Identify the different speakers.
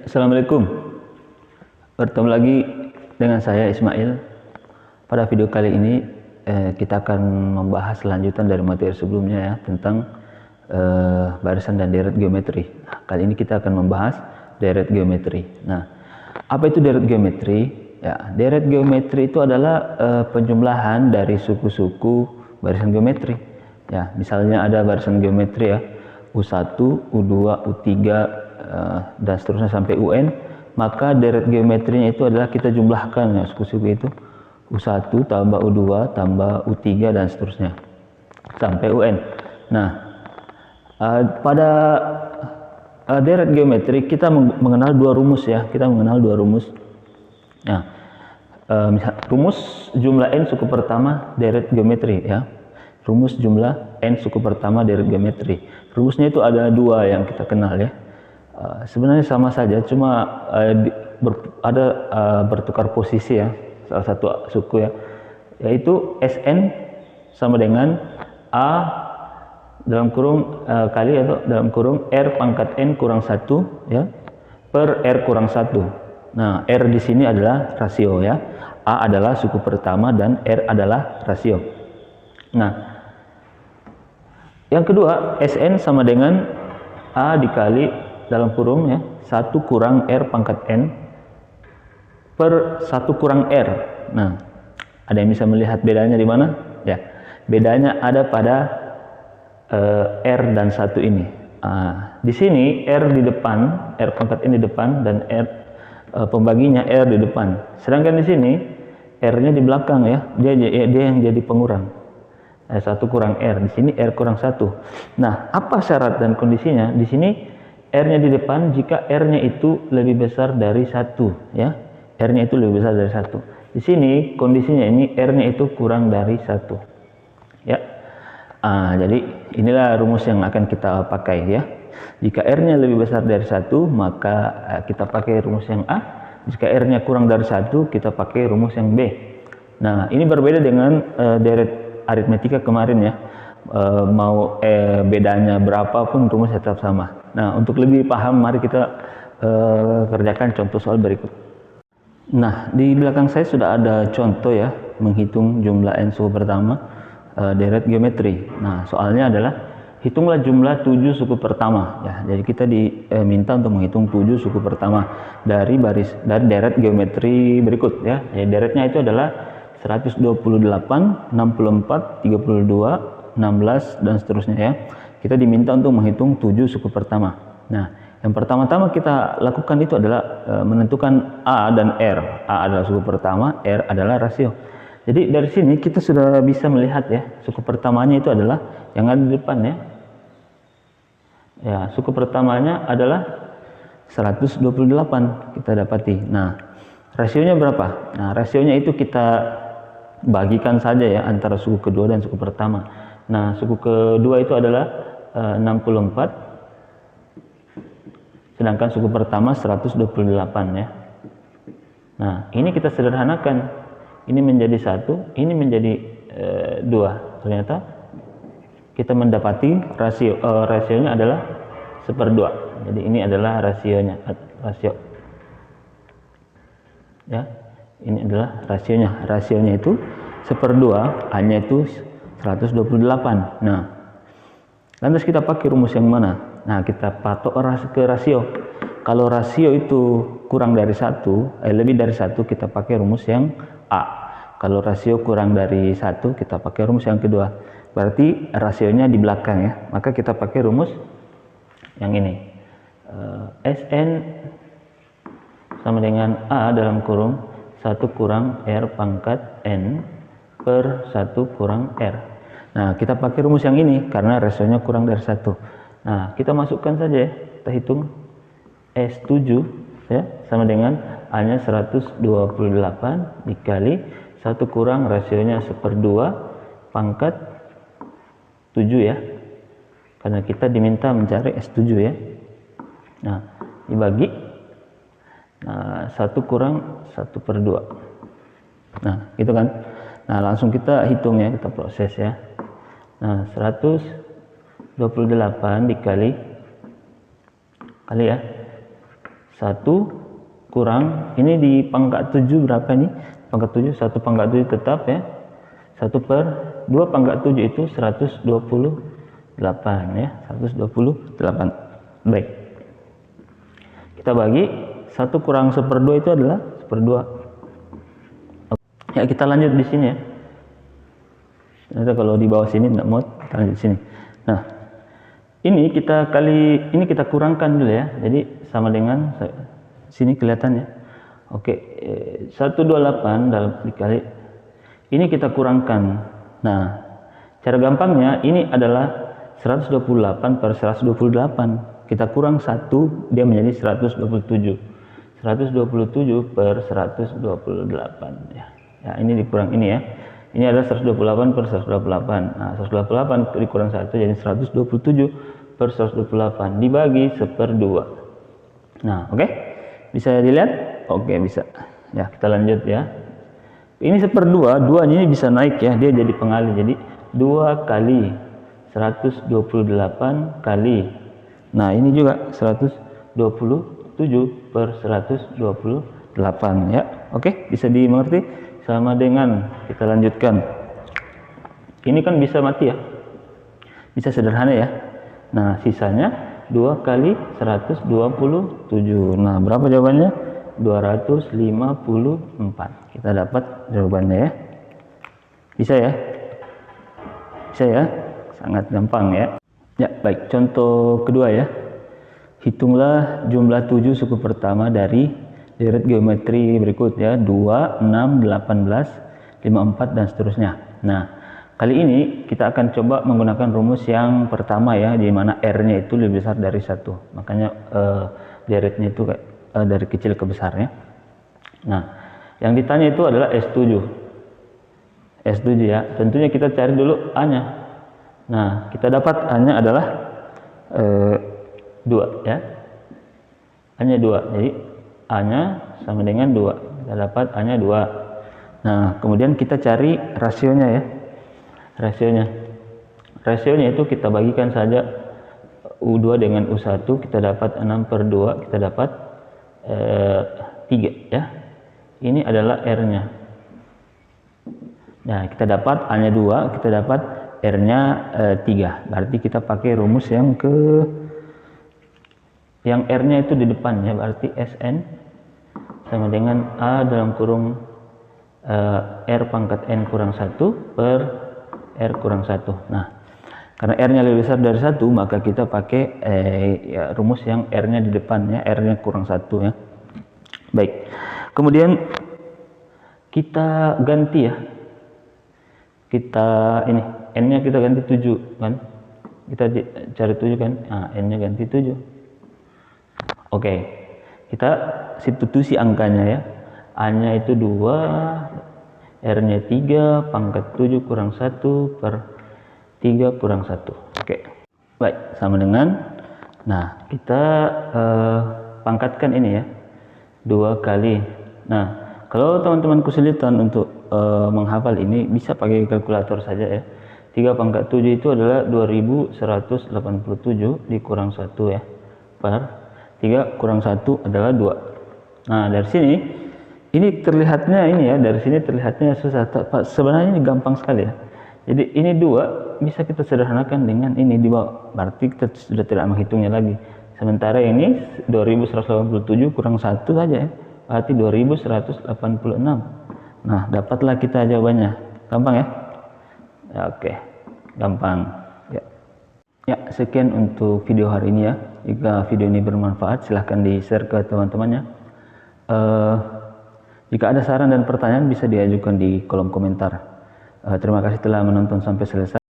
Speaker 1: Assalamualaikum. Bertemu lagi dengan saya Ismail. Pada video kali ini kita akan membahas lanjutan dari materi sebelumnya ya, tentang barisan dan deret geometri. Nah, kali ini kita akan membahas deret geometri. Nah, apa itu deret geometri? Ya, deret geometri itu adalah penjumlahan dari suku-suku barisan geometri. Ya, misalnya ada barisan geometri ya, U1, U2, U3 dan seterusnya sampai UN, maka deret geometrinya itu adalah kita jumlahkan ya, suku-suku itu U1 tambah U2 tambah U3 dan seterusnya sampai UN. Nah, pada deret geometri kita mengenal dua rumus ya, Nah, rumus jumlah n suku pertama deret geometri ya, rumus jumlah n suku pertama deret geometri. Rumusnya itu ada dua yang kita kenal ya. Sebenarnya sama saja, cuma bertukar posisi ya, salah satu suku ya, yaitu Sn sama dengan A dalam kurung kali atau dalam kurung R pangkat N kurang 1 ya, per R kurang 1. Nah, R di sini adalah rasio ya, A adalah suku pertama dan R adalah rasio. Nah, yang kedua, Sn sama dengan A dikali dalam kurung ya, 1 kurang R pangkat N per 1 kurang R. Nah, ada yang bisa melihat bedanya di mana? Ya, bedanya ada pada R dan 1 ini. Di sini R di depan, R pangkat N di depan, dan R pembaginya R di depan. Sedangkan di sini R-nya di belakang ya, dia yang jadi pengurang. 1 kurang R, di sini R kurang 1. Nah, apa syarat dan kondisinya? Di sini R-nya di depan jika R-nya itu lebih besar dari 1 ya. R-nya itu lebih besar dari 1. Di sini kondisinya ini R-nya itu kurang dari 1. Ya. Jadi inilah rumus yang akan kita pakai ya. Jika R-nya lebih besar dari 1, maka kita pakai rumus yang A. Jika R-nya kurang dari 1, kita pakai rumus yang B. Nah, ini berbeda dengan deret aritmetika kemarin ya. Mau bedanya berapapun rumusnya tetap sama. Nah, untuk lebih paham, mari kita kerjakan contoh soal berikut. Nah, di belakang saya sudah ada contoh ya, menghitung jumlah n suku pertama deret geometri. Nah, soalnya adalah hitunglah jumlah 7 suku pertama ya. Jadi kita diminta untuk menghitung 7 suku pertama dari deret geometri berikut ya. Jadi deretnya itu adalah 128, 64, 32, 16 dan seterusnya ya. Kita diminta untuk menghitung 7 suku pertama. Nah, yang pertama-tama kita lakukan itu adalah menentukan A dan R. A adalah suku pertama, R adalah rasio. Jadi dari sini kita sudah bisa melihat ya, suku pertamanya itu adalah yang ada di depan ya. Ya, suku pertamanya adalah 128 kita dapati. Nah, rasionya berapa? Nah, rasionya itu kita bagikan saja ya antara suku kedua dan suku pertama. Nah, suku kedua itu adalah 64, sedangkan suku pertama 128 ya. Nah, ini kita sederhanakan, ini menjadi 1, ini menjadi 2. Ternyata kita mendapati rasionya adalah 1/2. Jadi ini adalah rasio ya, ini adalah rasionya itu 1/2, hanya itu 128. Nah, lantas kita pakai rumus yang mana? Nah, kita patok ke rasio. Kalau rasio itu kurang dari 1, lebih dari 1, kita pakai rumus yang A. Kalau rasio kurang dari 1, kita pakai rumus yang kedua. Berarti rasionya di belakang ya. Maka kita pakai rumus yang ini. Sn sama dengan A dalam kurung 1 kurang R pangkat N per 1 kurang R. Nah, kita pakai rumus yang ini karena rasionya kurang dari 1. Nah, kita masukkan saja ya. Kita hitung S7 ya, sama dengan A-nya 128 dikali 1 kurang rasionya 1/2 pangkat 7 ya. Karena kita diminta mencari S7 ya. Nah, dibagi 1 kurang 1/2. Nah, gitu kan. Nah, langsung kita hitung ya, kita proses ya. Nah, 128 dikali ya 1 kurang, ini di pangkat 7 berapa ini? Pangkat 7, 1 pangkat 7 tetap ya. 1 per 2 pangkat 7 itu 128 ya, 128. Baik. Kita bagi 1 kurang 1/2 itu adalah 1/2. Ya, kita lanjut di sini ya. Ternyata kalau di bawah sini tidak mau, kita lanjut di sini. Nah, ini kita kurangkan dulu ya. Jadi sama dengan sini kelihatan ya. Oke, 128 dalam dikali ini kita kurangkan. Nah, cara gampangnya ini adalah 128 per 128. Kita kurang 1, dia menjadi 127. 127 per 128 ya. Ya, ini dikurang ini ya. Ini adalah 128 per 128. Nah, 128 dikurang 1 jadi 127 per 128 dibagi 1/2. Nah, oke. Bisa dilihat? Oke, bisa. Ya, kita lanjut ya. Ini 1/2, 2 ini bisa naik ya, dia jadi pengali. Jadi 2 kali 128 kali. Nah, ini juga 127 per 128 ya. Oke, bisa dimengerti? Sama dengan kita lanjutkan. Ini kan bisa mati ya. Bisa sederhana ya. Nah, sisanya 2 kali 127. Nah, berapa jawabannya? 254. Kita dapat jawabannya ya. Bisa ya? Bisa ya? Sangat gampang ya. Ya, baik. Contoh kedua ya. Hitunglah jumlah 7 suku pertama dari deret geometri berikut ya. 2, 6, 18, 54 dan seterusnya. Nah, kali ini kita akan coba menggunakan rumus yang pertama ya, di mana R-nya itu lebih besar dari 1. Makanya deretnya itu dari kecil ke besar ya. Nah, yang ditanya itu adalah S7. S7 ya. Tentunya kita cari dulu A-nya. Nah, kita dapat A-nya adalah 2 ya. A-nya 2. Jadi A-nya sama dengan 2. Kita dapat A-nya 2. Nah, kemudian kita cari rasionya ya. Rasionya itu kita bagikan saja U2 dengan U1, kita dapat 6/2, kita dapat 3 ya. Ini adalah R-nya. Nah, kita dapat A-nya 2, kita dapat R-nya 3. Berarti kita pakai rumus yang R-nya itu di depan ya, berarti Sn sama dengan A dalam kurung R pangkat N kurang 1 per R kurang 1. Nah, karena R-nya lebih besar dari 1, maka kita pakai ya, rumus yang R-nya di depan ya, R-nya kurang 1 ya. Baik. Kemudian kita ganti ya. Kita ini N-nya kita ganti 7 kan. Kita cari 7 kan. Nah, N-nya ganti 7. Oke. Kita substitusi angkanya ya. A-nya itu 2, R-nya 3, pangkat 7 kurang 1 per 3 kurang 1. Oke. Baik, sama dengan. Nah, kita pangkatkan ini ya. 2 kali. Nah, kalau teman-teman kesulitan untuk menghafal ini, bisa pakai kalkulator saja ya. 3 pangkat 7 itu adalah 2187 dikurang 1 ya. Per 3 kurang 1 adalah 2. Nah, dari sini ini terlihatnya ini ya, dari sini terlihatnya susah. Sebenarnya ini gampang sekali ya. Jadi ini 2 bisa kita sederhanakan dengan ini di bawah. Berarti kita sudah tidak menghitungnya lagi. Sementara ini 2187 kurang 1 saja ya. Berarti 2186. Nah, dapatlah kita jawabannya. Gampang ya? Ya, oke. Gampang. Ya. Ya, sekian untuk video hari ini ya. Jika video ini bermanfaat, silahkan di-share ke teman-temannya. Jika ada saran dan pertanyaan bisa diajukan di kolom komentar. Terima kasih telah menonton sampai selesai.